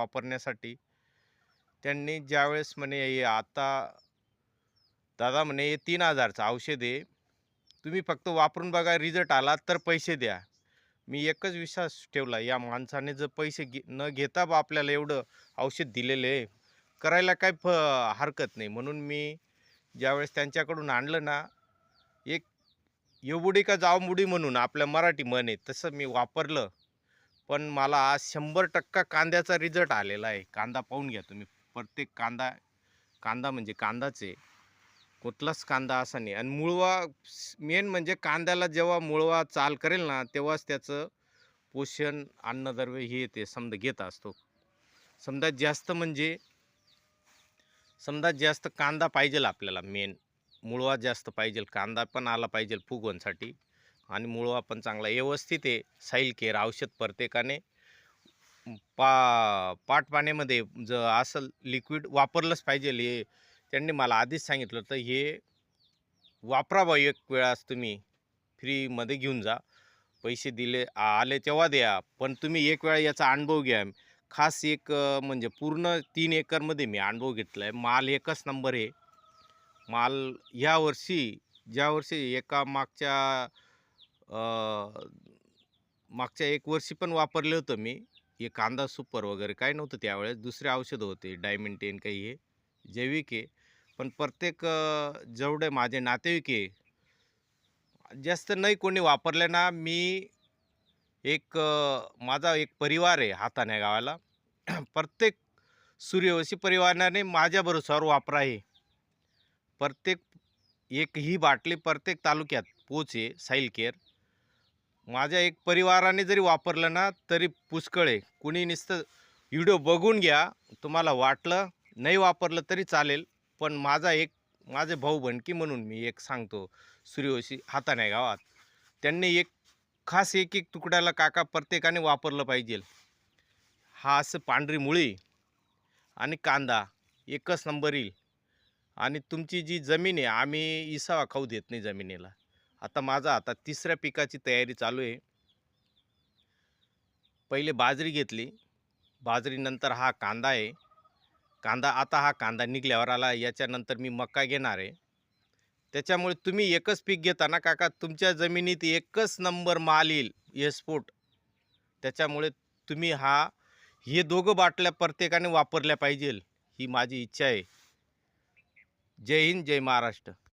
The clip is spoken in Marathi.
वापरण्यासाठी. त्यांनी ज्यावेळेस म्हणे हे आता दादा म्हणे हे 3,000चं औषध आहे. तुम्ही फक्त वापरून बघा रिझल्ट आला तर पैसे द्या. मी एकच विश्वास ठेवला या माणसाने जर पैसे न घेता बा आपल्याला एवढं औषध दिलेलं आहे, करायला काही हरकत नाही. म्हणून मी ज्यावेळेस त्यांच्याकडून आणलं ना, एक "येवुडी का जांभुडी" म्हणून आपल्या मराठी म्हण आहे, तसं मी वापरलं. पण मला आज 100% कांद्याचा रिझल्ट आलेला आहे. कांदा पाहून घ्या तुम्ही. प्रत्येक कांदा कांदा म्हणजे कांदाच आहे. कुठलाच कांदा असा नाही आणि मुळवा मेन म्हणजे कांद्याला जेव्हा मुळवा चाल करेल ना, तेव्हाच त्याचं पोषण, अन्नद्रव्य हे ते समजा घेत असतो. समजा जास्त म्हणजे समजा जास्त कांदा पाहिजेल आपल्याला मेन. मुळवा जास्त पाहिजेल, कांदा पण आला पाहिजे फुगवणसाठी आणि मुळवा पण चांगला व्यवस्थित आहे. साईल केअर औषध प्रत्येकाने पाण्यामध्ये जर असं लिक्विड वापरलंच पाहिजे. हे त्यांनी मला आधीच सांगितलं होतं, हे वापरा बा एक वेळास तुम्ही फ्रीमध्ये घेऊन जा. पैसे दिले आले तेव्हा द्या. पण तुम्ही एक वेळा याचा अनुभव घ्या. खास एक म्हणजे पूर्ण 3 एकरमध्ये मी अनुभव घेतलाय. माल एकच नंबर आहे. माल ह्या वर्षी ज्या वर्षी एका मागच्या 1 वर्षी पण वापरलं होतं मी. हे कांदा सुपर वगैरे काही नव्हतं त्यावेळेस. दुसरे औषधं होते डायमेंटेन काही हे जैविक आहे. पण प्रत्येक जेवढे माझे नातेवाईक आहे, जास्त नाही कोणी वापरले ना, मी एक माझा एक परिवार आहे हाताण्या गावाला. प्रत्येक सूर्यवंशी परिवाराने माझ्या भरोश्यावर वापरा आहे. प्रत्येक एक ही बाटली प्रत्येक तालुक्यात पोच आहे साईल केअर. माझ्या एक परिवाराने जरी वापरलं ना, तरी पुष्कळ आहे. कुणी नुसतं व्हिडिओ बघून घ्या. तुम्हाला वाटलं, नाही वापरलं तरी चालेल. पण माझे भाऊ बंडकी म्हणून मी एक सांगतो, सूर्यवंशी हाताण्या गावात. त्यांनी एक खास एक तुकड्याला काका प्रत्येकाने वापरलं पाहिजे. हा असं पांढरी मुळी आणि कांदा एकच नंबर येईल. आणि तुमची जी जमीन आहे, आम्ही इसावा खाऊ देत नाही जमिनीला. आता 3ऱ्या पिकाची तयारी चालू आहे. पहिले बाजरी घेतली. बाजरीनंतर हा कांदा आहे. हा कांदा निघल्यावर आला. याच्यानंतर मी मका घेणार आहे. त्याच्यामुळे तुम्ही एकच पीक घेता ना काका, तुमच्या जमिनीत एकच नंबर माल येईल एक्सपोर्ट. त्याच्यामुळे तुम्ही हे दोघं बाटल्या प्रत्येकाने वापरल्या पाहिजेल, ही माझी इच्छा आहे. जय हिंद, जय महाराष्ट्र.